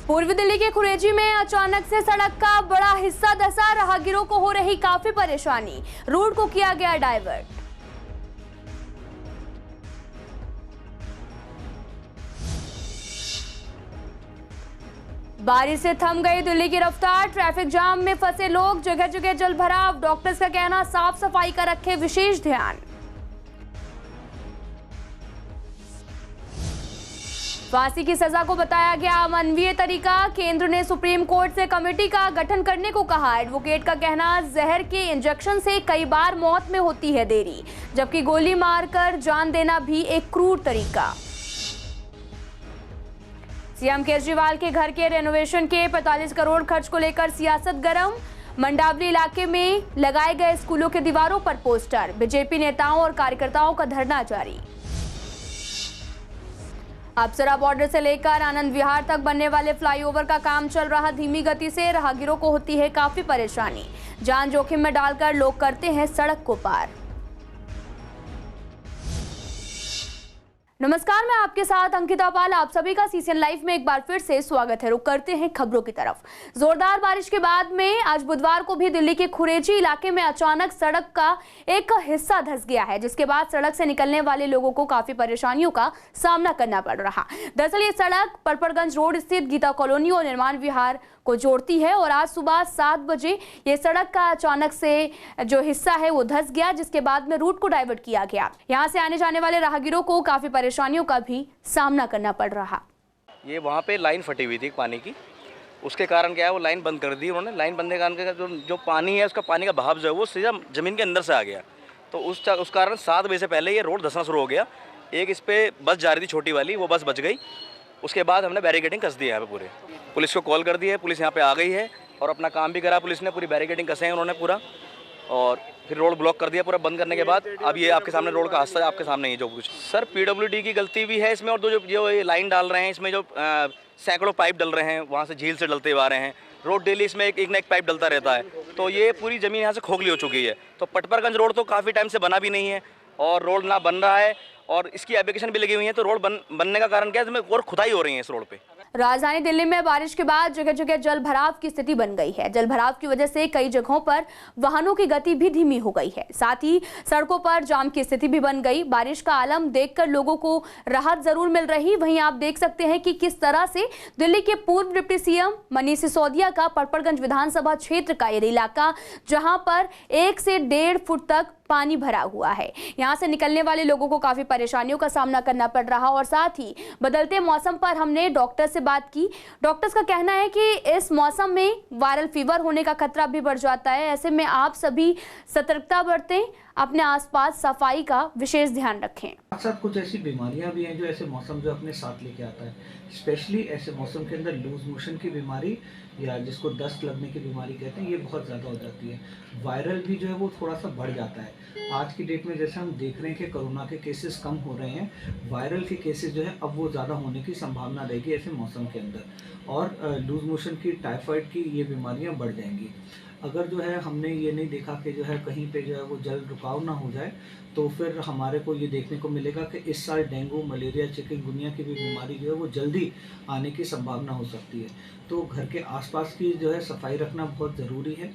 पूर्वी दिल्ली के खुरेजी में अचानक से सड़क का बड़ा हिस्सा धंसा, राहगीरों को हो रही काफी परेशानी, रूट को किया गया डाइवर्ट। बारिश से थम गई दिल्ली की रफ्तार, ट्रैफिक जाम में फंसे लोग, जगह जगह जल भराव। डॉक्टर्स का कहना, साफ सफाई का रखे विशेष ध्यान। फांसी की सजा को बताया गया अमानवीय तरीका, केंद्र ने सुप्रीम कोर्ट से कमेटी का गठन करने को कहा। एडवोकेट का कहना, जहर के इंजेक्शन से कई बार मौत में होती है देरी, जबकि गोली मारकर जान देना भी एक क्रूर तरीका। सीएम केजरीवाल के घर के रेनोवेशन के 45 करोड़ खर्च को लेकर सियासत गर्म, मंडावली इलाके में लगाए गए स्कूलों के दीवारों पर पोस्टर, बीजेपी नेताओं और कार्यकर्ताओं का धरना जारी। अप्सरा बॉर्डर से लेकर आनंद विहार तक बनने वाले फ्लाईओवर का काम चल रहा धीमी गति से, राहगीरों को होती है काफी परेशानी, जान जोखिम में डालकर लोग करते हैं सड़क को पार। नमस्कार, मैं आपके साथ अंकिता पाल, आप सभी का सीसीएन लाइव में एक बार फिर से स्वागत है। रुक करते हैं खबरों की तरफ। जोरदार बारिश के बाद में आज बुधवार को भी दिल्ली के खुरेजी इलाके में अचानक सड़क का एक हिस्सा धंस गया है, जिसके बाद सड़क से निकलने वाले लोगों को काफी परेशानियों का सामना करना पड़ रहा। दरअसल ये सड़क परपरगंज रोड स्थित गीता कॉलोनी और निर्माण विहार को जोड़ती है और आज सुबह 7 बजे ये सड़क का अचानक से जो हिस्सा है वो धंस गया, जिसके बाद में रूट को डाइवर्ट किया गया। यहाँ से आने जाने वाले राहगीरों को काफी परेशानियों का भी सामना करना पड़ रहा। ये वहाँ पे लाइन फटी हुई थी पानी की, उसके कारण क्या है वो लाइन बंद कर दी उन्होंने। लाइन बंद करने के कारण जो पानी है उसका पानी का बहाव जो है वो सीधा ज़मीन के अंदर से आ गया, तो उस कारण 7 बजे से पहले ये रोड धंसना शुरू हो गया। एक इस पर बस जा रही थी छोटी वाली, वो बस बच गई। उसके बाद हमने बैरिकेडिंग कस दी है यहाँ पे पूरे, पुलिस को कॉल कर दी है, पुलिस यहाँ पे आ गई है और अपना काम भी करा पुलिस ने, पूरी बैरिकेडिंग कसे हैं उन्होंने पूरा, और फिर रोड ब्लॉक कर दिया पूरा। बंद करने के बाद अब ये आपके सामने रोड का हादसा है, आपके सामने ही जो कुछ सर पीडब्ल्यूडी की गलती भी है इसमें, और जो ये लाइन डाल रहे हैं इसमें जो सैकड़ों पाइप डल रहे हैं, वहाँ से झील से डलते हुए आ रहे हैं। रोड डेली इसमें एक ना एक पाइप डलता रहता है, तो ये पूरी ज़मीन यहाँ से खोखली हो चुकी है। तो पटपरगंज रोड तो काफ़ी टाइम से बना भी नहीं है और रोड ना बन रहा है, और इसकी एप्लीकेशन भी लगी हुई है, तो रोड बनने का कारण क्या है, इसमें और खुदाई हो रही है इस रोड पे। राजधानी दिल्ली में बारिश के बाद जगह जगह जल भराव की स्थिति बन गई है। जल भराव की वजह से कई जगहों पर वाहनों की गति भी धीमी हो गई है, साथ ही सड़कों पर जाम की स्थिति भी बन गई। बारिश का आलम देखकर लोगों को राहत जरूर मिल रही, वहीं आप देख सकते हैं कि किस तरह से दिल्ली के पूर्व डिप्टी सीएम मनीष सिसोदिया का परपरगंज विधानसभा क्षेत्र का ये इलाका, जहां पर 1 से 1.5 फुट तक पानी भरा हुआ है, यहां से निकलने वाले लोगों को काफी परेशानियों का सामना करना पड़ रहा। और साथ ही बदलते मौसम पर हमने डॉक्टर से बात की। डॉक्टर्स का कहना है कि इस मौसम में वायरल फीवर होने का खतरा भी बढ़ जाता है। ऐसे में आप सभी सतर्कता बरतें, अपने आसपास सफाई का विशेष ध्यान रखें। साथ कुछ ऐसी बीमारियां भी हैं जो ऐसे मौसम जो अपने साथ लेके आता है, स्पेशली ऐसे मौसम के अंदर लूज मोशन की बीमारी या जिसको दस्त लगने की बीमारी कहते हैं, ये बहुत ज़्यादा हो जाती है। वायरल भी जो है वो थोड़ा सा बढ़ जाता है। आज की डेट में जैसे हम देख रहे हैं कि कोरोना के केसेस कम हो रहे हैं, वायरल के केसेस जो है अब वो ज़्यादा होने की संभावना रहेगी ऐसे मौसम के अंदर, और लूज मोशन की, टाइफाइड की ये बीमारियाँ बढ़ जाएंगी। अगर जो है हमने ये नहीं देखा कि जो है कहीं पे जो है वो जल रुकाव ना हो जाए, तो फिर हमारे को ये देखने को मिलेगा कि इस साल डेंगू, मलेरिया, चिकनगुनिया की भी बीमारी जो है वो जल्दी आने की संभावना हो सकती है। तो घर के आसपास की जो है सफाई रखना बहुत ज़रूरी है।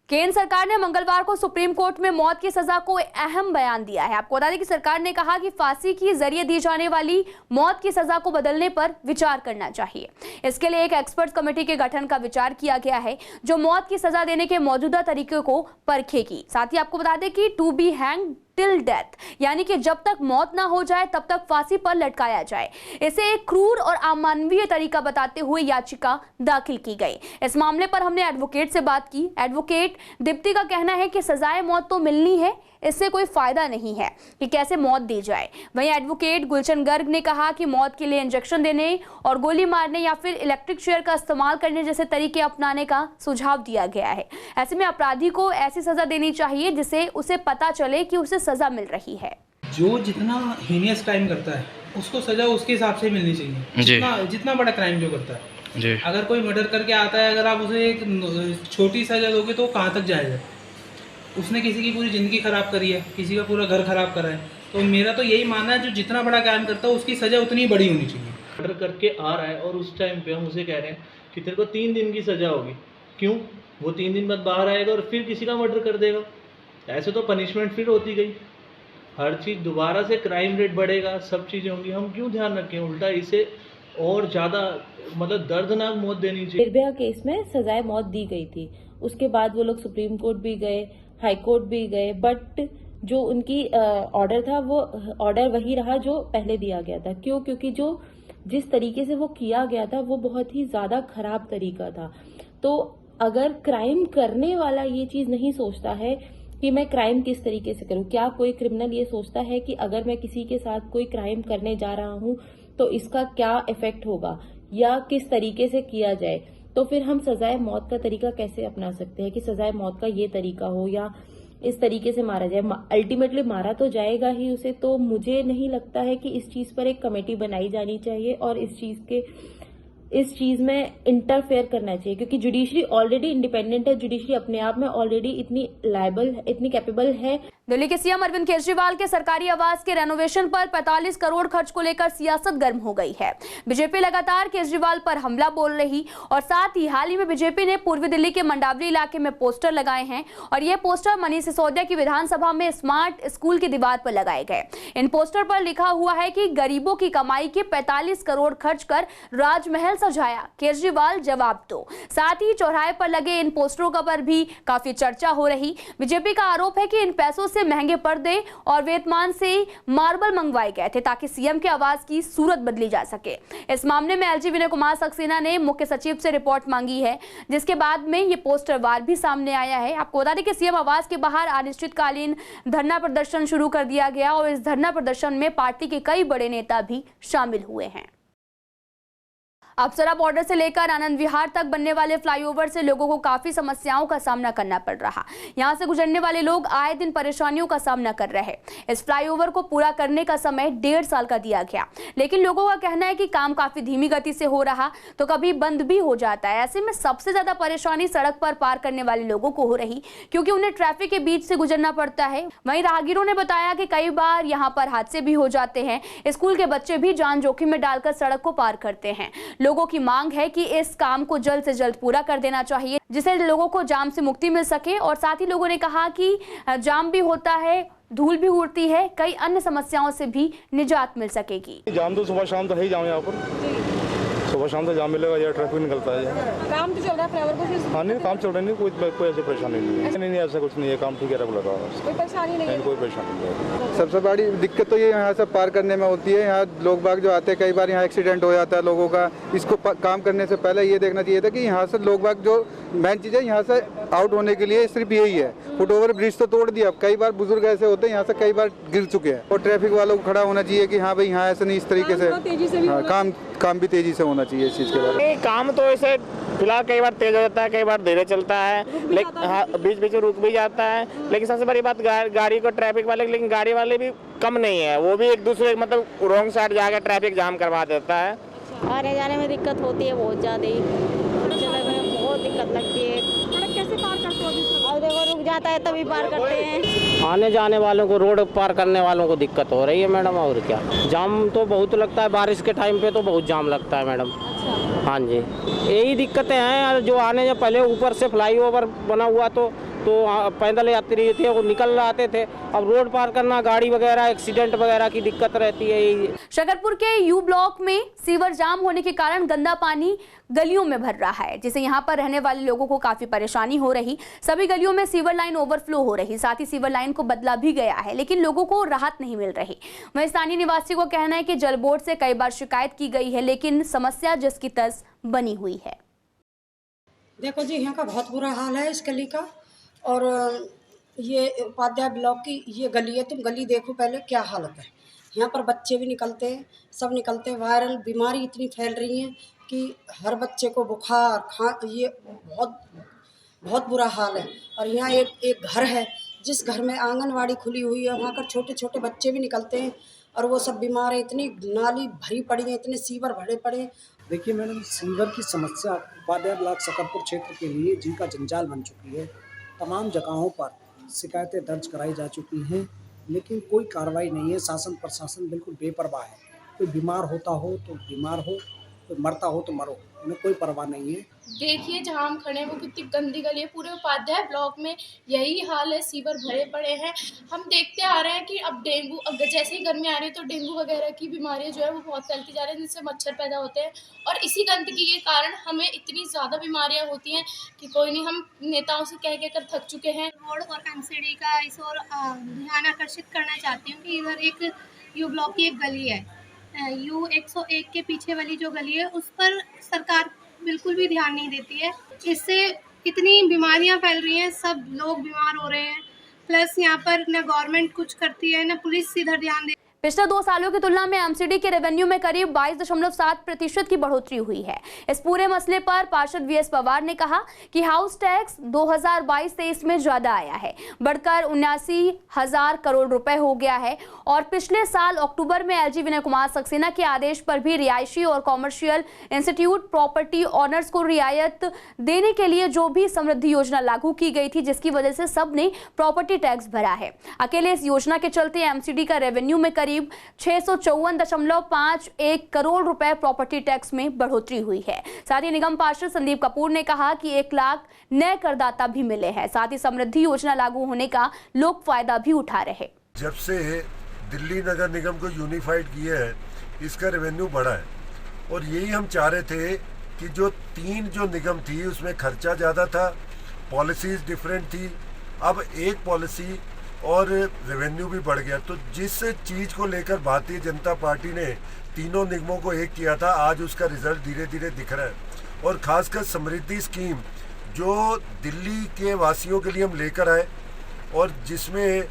केंद्र सरकार ने मंगलवार को सुप्रीम कोर्ट में मौत की सजा को अहम बयान दिया है। आपको बता दें कि सरकार ने कहा कि फांसी के जरिए दी जाने वाली मौत की सजा को बदलने पर विचार करना चाहिए। इसके लिए एक एक्सपर्ट कमेटी के गठन का विचार किया गया है, जो मौत की सजा देने के मौजूदा तरीके को परखेगी। साथ ही आपको बता दें कि to be hanged till death, यानी कि जब तक मौत ना हो जाए तब तक फांसी पर लटकाया जाए, इसे एक क्रूर और अमानवीय तरीका बताते हुए याचिका दाखिल की गई। इस मामले पर हमने एडवोकेट से बात की। एडवोकेट दीप्ति का कहना है कि सजाए मौत तो मिलनी है, इससे कोई फायदा नहीं है कि कैसे मौत दी जाए। वहीं एडवोकेट गुलशन गर्ग ने कहा कि मौत के लिए इंजेक्शन देने और गोली मारने या फिर इलेक्ट्रिक चेयर का इस्तेमाल करने जैसे तरीके अपनाने का सुझाव दिया गया है। ऐसे में अपराधी को ऐसी सजा देनी चाहिए जिससे उसे पता चले कि उसे सजा मिल रही है। जो जितना हीनियस क्राइम करता है उसको सजा उसके हिसाब से मिलनी चाहिए, जितना बड़ा क्राइम जो करता है। अगर कोई मर्डर करके आता है, अगर आप उसे एक छोटी सजा दोगे तो कहाँ तक जाएगा? उसने किसी की पूरी ज़िंदगी ख़राब करी है, किसी का पूरा घर ख़राब करा है। तो मेरा तो यही मानना है, जो जितना बड़ा क्राइम करता है उसकी सज़ा उतनी बड़ी होनी चाहिए। मर्डर करके आ रहा है और उस टाइम पे हम उसे कह रहे हैं कि तेरे को 3 दिन की सज़ा होगी। क्यों? वो 3 दिन बाद बाहर आएगा और फिर किसी का मर्डर कर देगा। ऐसे तो पनिशमेंट फिर होती गई, हर चीज़ दोबारा से क्राइम रेट बढ़ेगा, सब चीज़ें होंगी। हम क्यों ध्यान रखें? उल्टा इसे और ज़्यादा मतलब दर्दनाक मौत देनी चाहिए। निर्भया केस में सजाए मौत दी गई थी, उसके बाद वो लोग सुप्रीम कोर्ट भी गए, हाई कोर्ट भी गए, बट जो उनकी ऑर्डर था वो ऑर्डर वही रहा जो पहले दिया गया था। क्यों? क्योंकि जो जिस तरीके से वो किया गया था वो बहुत ही ज्यादा खराब तरीका था। तो अगर क्राइम करने वाला ये चीज नहीं सोचता है कि मैं क्राइम किस तरीके से करूं, क्या कोई क्रिमिनल ये सोचता है कि अगर मैं किसी के साथ कोई क्राइम करने जा रहा हूं तो इसका क्या इफेक्ट होगा या किस तरीके से किया जाए, तो फिर हम सजाए मौत का तरीका कैसे अपना सकते हैं कि सजाए मौत का ये तरीका हो या इस तरीके से मारा जाए। अल्टीमेटली मारा तो जाएगा ही उसे। तो मुझे नहीं लगता है कि इस चीज पर एक कमेटी बनाई जानी चाहिए और इस चीज में इंटरफेयर करना चाहिए, क्योंकि जुडिशरी ऑलरेडी इंडिपेंडेंट है। जुडिशरी अपने आप में ऑलरेडी इतनी लायबल, इतनी कैपेबल है। दिल्ली के सीएम अरविंद केजरीवाल के सरकारी आवास के रेनोवेशन पर 45 करोड़ खर्च को लेकर सियासत गर्म हो गई है। बीजेपी लगातार केजरीवाल पर हमला बोल रही और साथ ही हाल ही में बीजेपी ने पूर्वी दिल्ली के मंडावली इलाके में पोस्टर लगाए हैं और ये पोस्टर मनीष सिसोदिया की विधानसभा में स्मार्ट स्कूल की दीवार पर लगाए गए। इन पोस्टर पर लिखा हुआ है कि गरीबों की कमाई के 45 करोड़ खर्च कर राजमहल सजाया, केजरीवाल जवाब दो। साथ ही चौराहे पर लगे इन पोस्टरों का पर भी काफी चर्चा हो रही। बीजेपी का आरोप है कि इन पैसों से महंगे पर्दे और वेतमान से मार्बल मंगवाए गए थे ताकि सीएम के आवास की सूरत बदली जा सके। इस मामले में एलजी विनय कुमार सक्सेना ने मुख्य सचिव से रिपोर्ट मांगी है, जिसके बाद में ये पोस्टर वार भी सामने आया है। आपको बता दें कि सीएम आवास के बाहर अनिश्चितकालीन धरना प्रदर्शन शुरू कर दिया गया और इस धरना प्रदर्शन में पार्टी के कई बड़े नेता भी शामिल हुए हैं। अप्सरा बॉर्डर से लेकर आनंद विहार तक बनने वाले फ्लाईओवर से लोगों को काफी समस्याओं का सामना करना पड़ रहा। यहां से गुजरने वाले लोग आए दिन परेशानियों का सामना कर रहे। इस फ्लाईओवर को पूरा करने का समय 1.5 साल का दिया गया, लेकिन लोगों का कहना है कि काम काफी धीमी गति से हो रहा तो कभी बंद भी हो जाता है। ऐसे में सबसे ज्यादा परेशानी सड़क पर पार करने वाले लोगों को हो रही, क्योंकि उन्हें ट्रैफिक के बीच से गुजरना पड़ता है। वहीं राहगीरों ने बताया कि कई बार यहाँ पर हादसे भी हो जाते हैं। स्कूल के बच्चे भी जान जोखिम में डालकर सड़क को पार करते हैं। लोगों की मांग है कि इस काम को जल्द से जल्द पूरा कर देना चाहिए, जिससे लोगों को जाम से मुक्ति मिल सके। और साथ ही लोगों ने कहा कि जाम भी होता है, धूल भी उड़ती है, कई अन्य समस्याओं से भी निजात मिल सकेगी। जाम तो सुबह शाम तो है ही जाम, यहाँ पर सुबह शाम तो जाम मिलेगा या ट्रैफिक निकलता है। काम तो चल रहा है फ्लाईओवर को? हाँ नहीं, काम चल रहा नहीं, कोई ऐसी परेशानी नहीं है। नहीं ऐसा कुछ नहीं है, काम ठीक है, रेगुलर लगा हुआ है, कोई परेशानी नहीं है। कोई परेशानी नहीं है। सबसे बड़ी दिक्कत तो ये यहाँ से पार करने में होती है। यहाँ लोग बाग जो आते हैं, कई बार यहाँ एक्सीडेंट हो जाता है लोगों का। इसको काम करने से पहले ये देखना चाहिए था कि यहाँ से लोग बाग जो मेन चीज़ है यहाँ से आउट होने के लिए सिर्फ यही है। फुटओवर ब्रिज तो तोड़ दिया, कई बार बुजुर्ग ऐसे होते हैं यहाँ से कई बार गिर चुके हैं। और ट्रैफिक वालों को खड़ा होना चाहिए कि हाँ भाई यहाँ ऐसे नहीं, इस तरीके से काम भी तेजी से होना चाहिए इस चीज़ के बारे में। काम तो ऐसे फिलहाल कई बार तेज हो जाता है, कई बार धीरे चलता है, लेकिन हाँ बीच बीच में रुक भी जाता है। लेकिन सबसे बड़ी बात गाड़ी को ट्रैफिक वाले, लेकिन गाड़ी वाले भी कम नहीं है, वो भी एक दूसरे मतलब रॉन्ग साइड जाकर ट्रैफिक जाम करवा देता है। आने जाने में दिक्कत होती है बहुत ज़्यादा ही, बहुत दिक्कत लगती है। कैसे पार करते हो? और देखो रुक जाता है तभी पार करते हैं। आने जाने वालों को, रोड पार करने वालों को दिक्कत हो रही है मैडम। और क्या, जाम तो बहुत लगता है, बारिश के टाइम पे तो बहुत जाम लगता है मैडम। हाँ जी, यही दिक्कतें हैं। जो आने से पहले ऊपर से फ्लाईओवर बना हुआ तो पैदल यात्री थे वो निकल आते थे, अब रोड पार करना, गाड़ी वगैरह एक्सीडेंट वगैरह की दिक्कत रहती है। शकरपुर के यू ब्लॉक में सीवर जाम होने के कारण गंदा पानी गलियों में भर रहा है, जिससे यहाँ पर रहने वाले लोगों को काफी परेशानी हो रही। सभी गलियों में सीवर लाइन ओवरफ्लो हो रही, साथ ही सीवर लाइन को बदला भी गया है, लेकिन लोगों को राहत नहीं मिल रही। वहीं स्थानीय निवासी को कहना है कि जल बोर्ड से कई बार शिकायत की गई है, लेकिन समस्या जिसकी तर्ज बनी हुई है। देखो जी, यहाँ का बहुत बुरा हाल है इस गली का। और ये उपाध्याय ब्लॉक की ये गली है, तुम गली देखो पहले क्या हालत है। यहाँ पर बच्चे भी निकलते हैं, सब निकलते हैं। वायरल बीमारी इतनी फैल रही है कि हर बच्चे को बुखार, ये बहुत बुरा हाल है। और यहाँ एक घर है, जिस घर में आंगनवाड़ी खुली हुई है, वहाँ पर छोटे छोटे बच्चे भी निकलते हैं और वो सब बीमार है। इतनी नाली भरी पड़ी है, इतने सीवर भरे पड़े। देखिए मैडम, सीवर की समस्या उपाध्याय ब्लॉक शकरपुर क्षेत्र के लिए जिनका जंजाल बन चुकी है। तमाम जगहों पर शिकायतें दर्ज कराई जा चुकी हैं, लेकिन कोई कार्रवाई नहीं है। शासन प्रशासन बिल्कुल बेपरवाह है। कोई बीमार होता हो तो बीमार हो, कोई मरता हो तो मरो, उन्हें कोई परवाह नहीं है। देखिए जहाँ हम खड़े हैं वो कितनी गंदी गली है, पूरे उपाध्याय ब्लॉक में यही हाल है, सीवर भरे पड़े हैं। हम देखते आ रहे हैं कि अब डेंगू, जैसे ही गर्मी आ रही है तो डेंगू वगैरह की बीमारियां जो है वो बहुत फैलती जा रही है, जिससे मच्छर पैदा होते हैं और इसी गंदगी के कारण हमें इतनी ज़्यादा बीमारियां होती हैं कि कोई नहीं, हम नेताओं से कह कर थक चुके हैं। रोड और एमसीडी का इस और ध्यान आकर्षित करना चाहती हूँ कि इधर एक यू ब्लॉक की एक गली है, यू 101 के पीछे वाली जो गली है उस पर सरकार बिल्कुल भी ध्यान नहीं देती है। इससे इतनी बीमारियां फैल रही हैं, सब लोग बीमार हो रहे हैं, प्लस यहाँ पर न गवर्नमेंट कुछ करती है न पुलिस इधर ध्यान दे। पिछले 2 सालों की तुलना में एमसीडी के रेवेन्यू में करीब 22.7% की बढ़ोतरी हुई है। इस पूरे मसले पर पार्षद वीएस पवार ने कहा कि हाउस टैक्स 2022-23 में ज्यादा आया है, बढ़कर 79,000 करोड़ रुपए हो गया है और पिछले साल अक्टूबर में एलजी विनय कुमार सक्सेना के आदेश पर भी रिहायशी और कॉमर्शियल इंस्टीट्यूट प्रॉपर्टी ऑनर्स को रियायत देने के लिए जो भी समृद्धि योजना लागू की गई थी, जिसकी वजह से सबने प्रॉपर्टी टैक्स भरा है। अकेले इस योजना के चलते एमसीडी का रेवेन्यू में करीब 654.51 करोड़ रुपए प्रॉपर्टी टैक्स में बढ़ोतरी हुई है। साथ ही निगम पार्षद संदीप कपूर ने कहा कि 1 लाख नए करदाता भी मिले हैं। साथ ही समृद्धि योजना लागू होने का लोग फायदा भी उठा रहे। जब से दिल्ली नगर निगम को यूनिफाइड किया है, इसका रेवेन्यू बढ़ा है और यही हम चाह रहे थे कि जो 3 जो निगम थी उसमें खर्चा ज़्यादा था, पॉलिसीज डिफरेंट थी, अब एक पॉलिसी और रेवेन्यू भी बढ़ गया। तो जिस चीज़ को लेकर भारतीय जनता पार्टी ने तीनों निगमों को एक किया था, आज उसका रिजल्ट धीरे धीरे दिख रहा है। और खासकर समृद्धि स्कीम जो दिल्ली के वासियों के लिए हम लेकर आए और जिसमें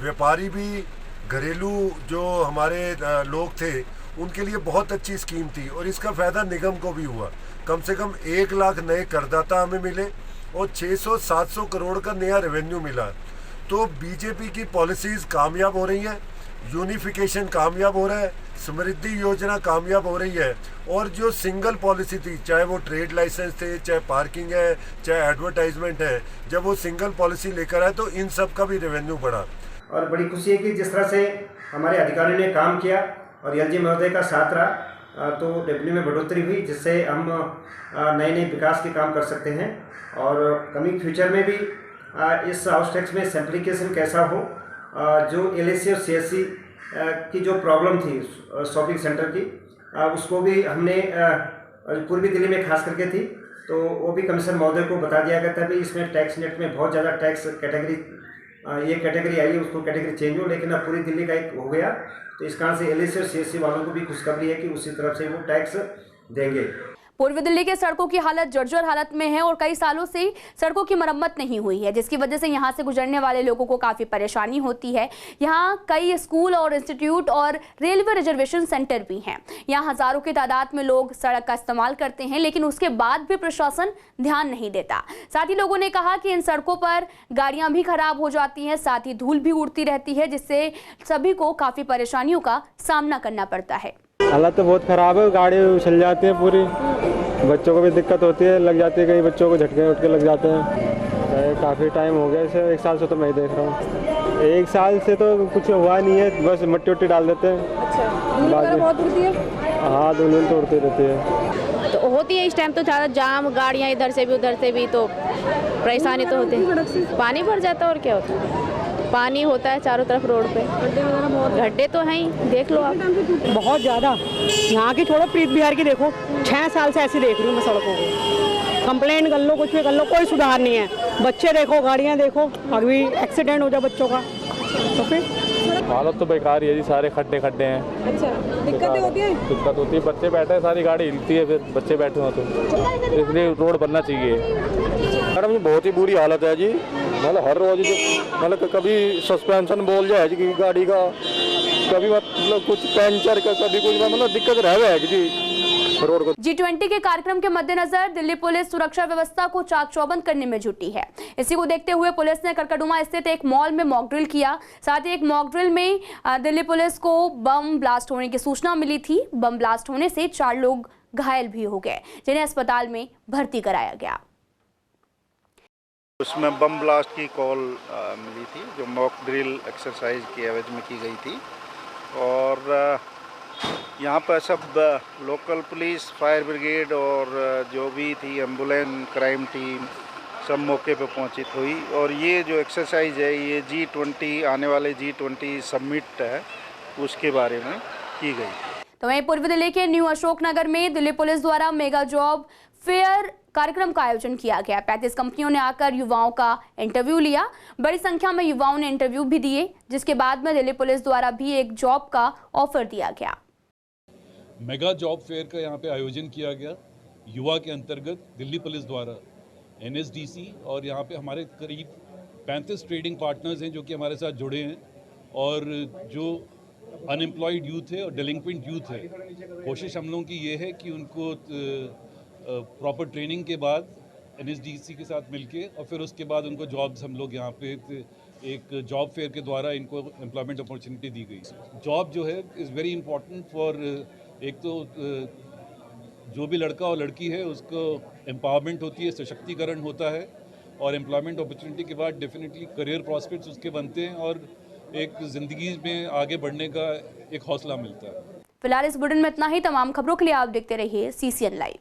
व्यापारी भी, घरेलू जो हमारे लोग थे उनके लिए बहुत अच्छी स्कीम थी और इसका फ़ायदा निगम को भी हुआ। कम से कम 1 लाख नए करदाता हमें मिले और 600-700 करोड़ का नया रेवेन्यू मिला। तो बीजेपी की पॉलिसीज़ कामयाब हो रही हैं, यूनिफिकेशन कामयाब हो रहा है, समृद्धि योजना कामयाब हो रही है और जो सिंगल पॉलिसी थी, चाहे वो ट्रेड लाइसेंस थे, चाहे पार्किंग है, चाहे एडवर्टाइजमेंट है, जब वो सिंगल पॉलिसी लेकर आए तो इन सब का भी रेवेन्यू बढ़ा। और बड़ी खुशी है कि जिस तरह से हमारे अधिकारियों ने काम किया और एलजी महोदय का साथ रहा तो रेवेन्यू में बढ़ोतरी हुई, जिससे हम नए नए विकास के काम कर सकते हैं। और कमिंग फ्यूचर में भी इस हाउस टैक्स में सिंप्लीफिकेशन कैसा हो, जो एलएसी और सीएससी की जो प्रॉब्लम थी शॉपिंग सेंटर की, उसको भी हमने पूर्वी दिल्ली में खास करके थी, तो वो भी कमिश्नर महोदय को बता दिया गया था कि इसमें टैक्स नेट में बहुत ज़्यादा टैक्स कैटेगरी, ये कैटेगरी आई है उसको कैटेगरी चेंज हो, लेकिन अब पूरी दिल्ली का एक हो गया। तो इस कारण से एलएसी और सीएससी वालों को भी खुशखबरी है कि उसी तरफ से वो टैक्स देंगे। पूर्वी दिल्ली के सड़कों की हालत जर्जर हालत में है और कई सालों से सड़कों की मरम्मत नहीं हुई है, जिसकी वजह से यहां से गुजरने वाले लोगों को काफ़ी परेशानी होती है। यहां कई स्कूल और इंस्टीट्यूट और रेलवे रिजर्वेशन सेंटर भी हैं। यहां हजारों की तादाद में लोग सड़क का इस्तेमाल करते हैं, लेकिन उसके बाद भी प्रशासन ध्यान नहीं देता। साथ ही लोगों ने कहा कि इन सड़कों पर गाड़ियां भी खराब हो जाती हैं, साथ ही धूल भी उड़ती रहती है, जिससे सभी को काफ़ी परेशानियों का सामना करना पड़ता है। हालत तो बहुत ख़राब है, गाड़ी उछल जाती है पूरी, बच्चों को भी दिक्कत होती है, लग जाती है, कई बच्चों को झटके उठके लग जाते हैं। काफ़ी टाइम हो गया इसे, 1 साल से तो मैं ही देख रहा हूँ। 1 साल से तो कुछ हुआ नहीं है, बस मट्टी उट्टी डाल देते हैं। अच्छा, धूल वगैरह बहुत उड़ती है? हाँ, धूल तो उड़ती रहती है। तो होती है इस टाइम तो ज़्यादा जाम, गाड़ियाँ इधर से भी उधर से भी, तो परेशानी तो होती है। पानी भर जाता है और क्या होता है, पानी होता है चारों तरफ रोड पे, गड्ढे तो हैं ही, देख लो आप। बहुत ज़्यादा, यहाँ की छोड़ो प्रीत बिहार की देखो, 6 साल से ऐसे देख रही हूँ मैं सड़कों को। कंप्लेंट कर लो, कुछ भी कर लो, कोई सुधार नहीं है। बच्चे देखो, गाड़ियाँ देखो, अभी एक्सीडेंट हो जाए बच्चों का तो फिर हालत तो बेकार ही है जी, सारे खड्डे खड्डे हैं। अच्छा, दिक्कतें होती है? दिक्कत होती है, बच्चे बैठे हैं, सारी गाड़ी हिलती है, फिर बच्चे बैठे हो तो इसलिए रोड बनना चाहिए। मैडम जी बहुत ही बुरी हालत है जी, मतलब हर रोज मतलब कभी सस्पेंशन बोल जाए जी गाड़ी का, कभी मतलब कुछ पंचर का, कभी कुछ मतलब दिक्कत रह गया है जी रोड को। G20 के कार्यक्रम के मद्देनजर दिल्ली पुलिस सुरक्षा व्यवस्था को चाक चौबंद करने में जुटी है। इसी को देखते हुए पुलिस ने करकड़ुमा स्थित एक मॉल में मॉक ड्रिल किया। साथ ही एक मॉक ड्रिल में दिल्ली पुलिस को बम ब्लास्ट होने की सूचना मिली थी। बम ब्लास्ट होने से 4 लोग घायल भी हो गए, जिन्हें अस्पताल में भर्ती कराया गया। उसमें बम ब्लास्ट की कॉल मिली थी, जो मॉक ड्रिल एक्सरसाइज की एवज में की गई थी और यहाँ पर सब लोकल पुलिस, फायर ब्रिगेड और जो भी थी एम्बुलेंस, क्राइम टीम सब मौके पर पहुँची हुई। और ये जो एक्सरसाइज है ये G20 आने वाले G20 समिट है उसके बारे में की गई। तो वहीं पूर्वी दिल्ली के न्यू अशोकनगर में दिल्ली पुलिस द्वारा मेगा जॉब फेयर कार्यक्रम का आयोजन किया गया। 35 कंपनियों ने आकर युवाओं का इंटरव्यू लिया। बड़ी संख्या में युवाओं ने इंटरव्यू भी दिए, जिसके बाद में दिल्ली पुलिस द्वारा भी एक जॉब का ऑफर दिया गया। मेगा जॉब फेयर का यहाँ पे आयोजन किया गया युवा के अंतर्गत दिल्ली पुलिस द्वारा NSDC, और यहाँ पे हमारे करीब 35 ट्रेडिंग पार्टनर्स हैं जो कि हमारे साथ जुड़े हैं। और जो अनएम्प्लॉयड यूथ है और डेलिंक्वेंट यूथ है, कोशिश हम लोगों की ये है कि उनको प्रॉपर ट्रेनिंग के बाद NSDC के साथ मिलके और फिर उसके बाद उनको जॉब्स हम लोग यहाँ पे एक जॉब फेयर के द्वारा इनको एम्प्लॉयमेंट अपॉर्चुनिटी दी गई। जॉब जो है इज़ वेरी इंपॉर्टेंट फॉर, एक तो जो भी लड़का और लड़की है उसको एम्पावरमेंट होती है, सशक्तिकरण होता है, और एम्प्लॉयमेंट अपॉर्चुनिटी के बाद डेफिनेटली करियर प्रॉस्पेक्ट्स उसके बनते हैं और एक ज़िंदगी में आगे बढ़ने का एक हौसला मिलता है। फिलहाल इस बुलेटिन में इतना ही। तमाम खबरों के लिए आप देखते रहिए CCN लाइव।